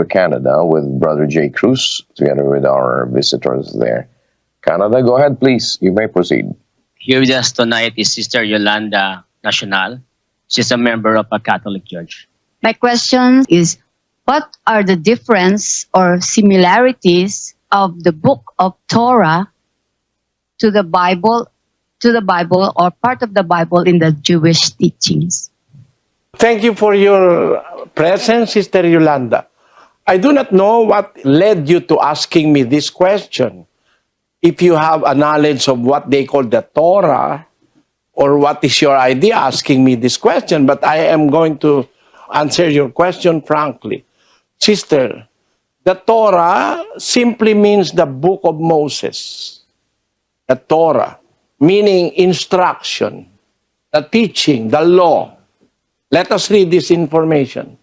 for Canada with Brother J. Cruz, together with our visitors there. Canada, go ahead, please. You may proceed. Here with us tonight is Sister Yolanda Nacional. She's a member of a Catholic church. My question is, what are the difference or similarities of the book of Torah to the Bible or part of the Bible in the Jewish teachings? Thank you for your presence, Sister Yolanda. I do not know what led you to asking me this question. If you have a knowledge of what they call the Torah, or what is your idea asking me this question, but I am going to answer your question frankly. Sister, the Torah simply means the book of Moses. The Torah, meaning instruction, the teaching, the law. Let us read this information.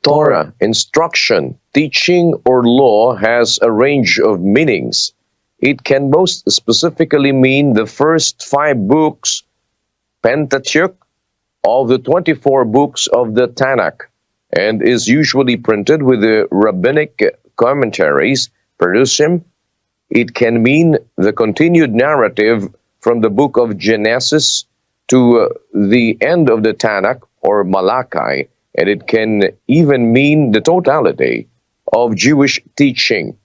Torah, instruction, teaching, or law has a range of meanings. It can most specifically mean the first 5 books, Pentateuch, of the 24 books of the Tanakh, and is usually printed with the rabbinic commentaries, Perusim. It can mean the continued narrative from the book of Genesis to the end of the Tanakh, or Malachi, and it can even mean the totality of Jewish teaching,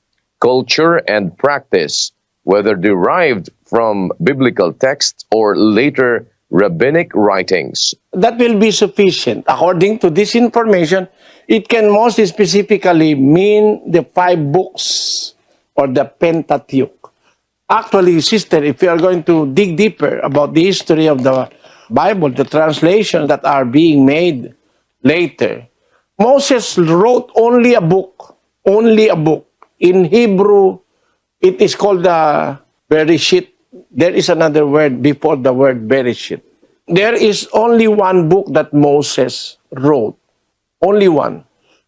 culture, and practice, whether derived from biblical texts or later rabbinic writings. That will be sufficient. According to this information, it can most specifically mean the 5 books or the Pentateuch. Actually, sister, if you are going to dig deeper about the history of the Bible, the translations that are being made later, Moses wrote only a book. In Hebrew, it is called the Bereshit. There is another word before the word Bereshit. There is only one book that Moses wrote. Only one.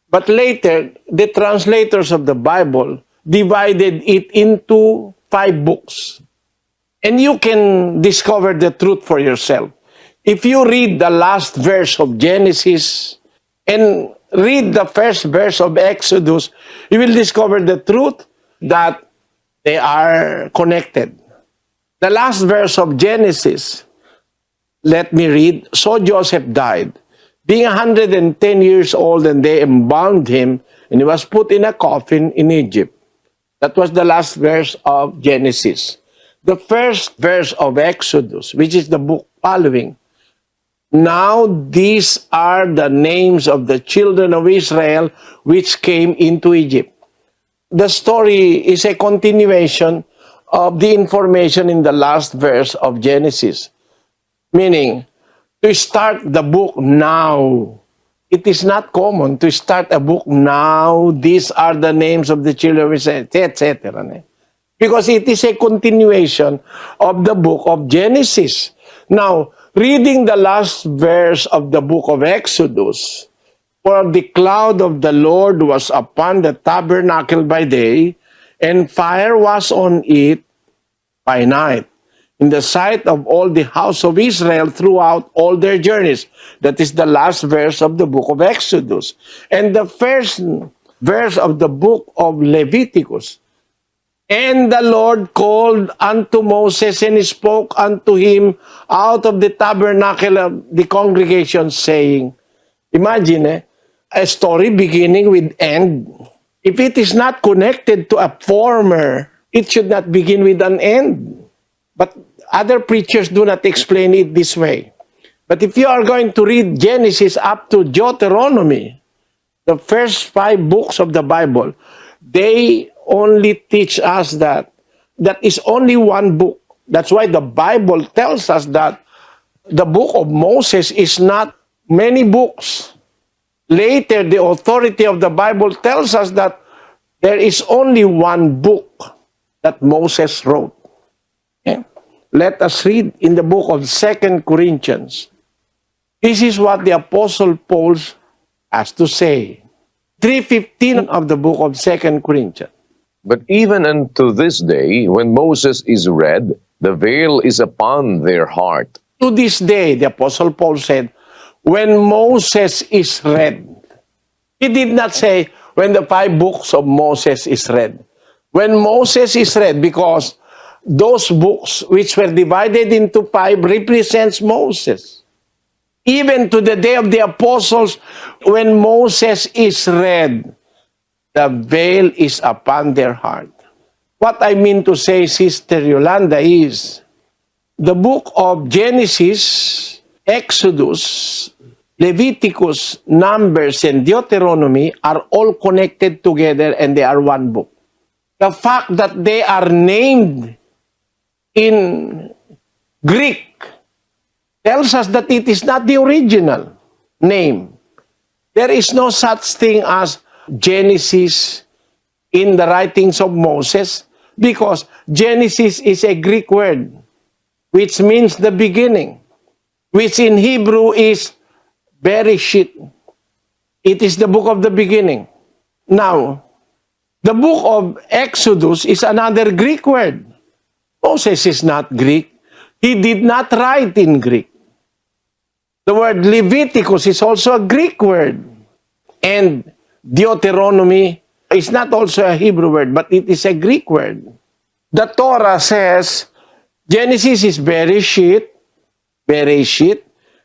But later, the translators of the Bible divided it into 5 books. And you can discover the truth for yourself. If you read the last verse of Genesis and read the first verse of Exodus, you will discover the truth that they are connected. The last verse of Genesis, let me read. So Joseph died, being 110 years old, and they embalmed him, and he was put in a coffin in Egypt. That was the last verse of Genesis. The first verse of Exodus, which is the book following. Now these are the names of the children of Israel which came into Egypt. The story is a continuation of the information in the last verse of Genesis. Meaning, to start the book now. It is not common to start a book now. These are the names of the children of Israel, etc. Because it is a continuation of the book of Genesis. Now, reading the last verse of the book of Exodus, for the cloud of the Lord was upon the tabernacle by day, and fire was on it by night, in the sight of all the house of Israel throughout all their journeys. That is the last verse of the book of Exodus. And the first verse of the book of Leviticus. And the Lord called unto Moses and spoke unto him out of the tabernacle of the congregation, saying, imagine a story beginning with end. If it is not connected to a former, it should not begin with an end. But other preachers do not explain it this way. But if you are going to read Genesis up to Deuteronomy, the first 5 books of the Bible, they only teach us that is only one book. That's why the Bible tells us that the book of Moses is not many books. Later, the authority of the Bible tells us that there is only one book that Moses wrote. Okay? Let us read in the book of 2 Corinthians. This is what the Apostle Paul has to say. 3:15 of the book of 2 Corinthians. But even unto this day, when Moses is read, the veil is upon their heart. To this day, the Apostle Paul said, when Moses is read. He did not say, when the 5 books of Moses is read. When Moses is read, because those books which were divided into 5 represents Moses. Even to the day of the apostles, when Moses is read, the veil is upon their heart. What I mean to say, Sister Yolanda, is the book of Genesis, Exodus, Leviticus, Numbers, and Deuteronomy are all connected together and they are one book. The fact that they are named in Greek tells us that it is not the original name. There is no such thing as Genesis in the writings of Moses, because Genesis is a Greek word which means the beginning, which in Hebrew is Bereshit. It is the book of the beginning. Now, the book of Exodus is another Greek word. Moses is not Greek. He did not write in Greek. The word Leviticus is also a Greek word. And Deuteronomy is not also a Hebrew word, but it is a Greek word. The Torah says Genesis is Bereshit.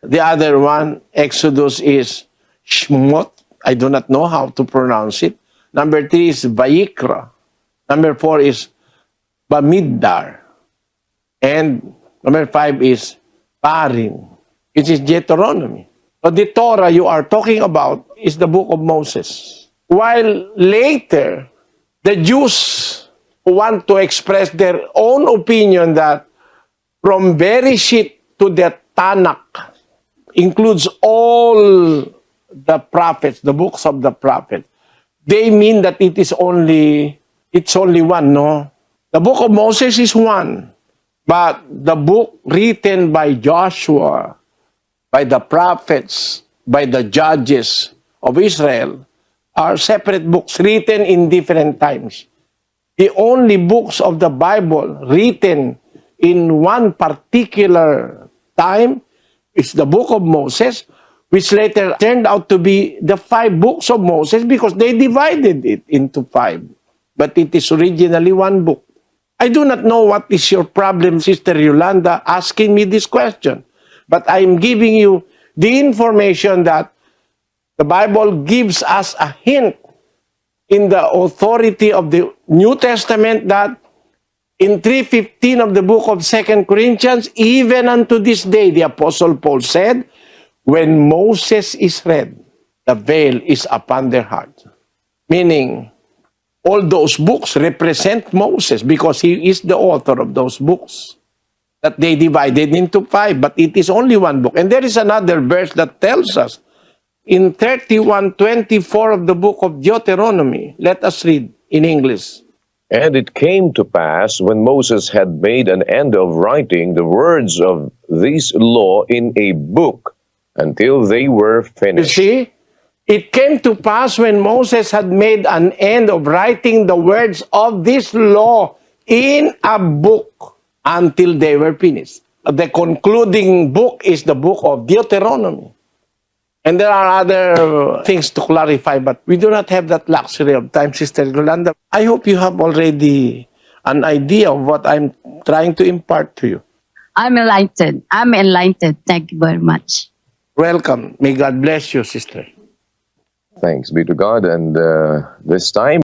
The other one, Exodus, is Shmot. I do not know how to pronounce it. Number 3 is Vayikra. Number 4 is Bamidbar. And number 5 is Parim, which is Deuteronomy. But the Torah you are talking about is the book of Moses. While later, the Jews want to express their own opinion that from Bereshit to the Tanakh includes all the prophets, the books of the prophets. They mean that it's only one, no? The book of Moses is one, but the book written by Joshua, by the prophets, by the judges of Israel are separate books written in different times. The only books of the Bible written in one particular time is the book of Moses, which later turned out to be the 5 books of Moses because they divided it into 5. But it is originally one book. I do not know what is your problem, Sister Yolanda, asking me this question. But I am giving you the information that the Bible gives us a hint in the authority of the New Testament that in 3:15 of the book of 2 Corinthians, even unto this day, the Apostle Paul said, when Moses is read, the veil is upon their heart. Meaning, all those books represent Moses because he is the author of those books that they divided into 5, but it is only one book. And there is another verse that tells us in 31:24 of the book of Deuteronomy. Let us read in English. And it came to pass, when Moses had made an end of writing the words of this law in a book, until they were You finished. see, it came to pass when Moses had made an end of writing the words of this law in a book until they were finished. The concluding book is the book of Deuteronomy. And there are other things to clarify, but we do not have that luxury of time, Sister Yolanda. I hope you have already an idea of what I'm trying to impart to you. I'm enlightened. Thank you very much. Welcome. May God bless you, sister. Thanks be to God. And this time,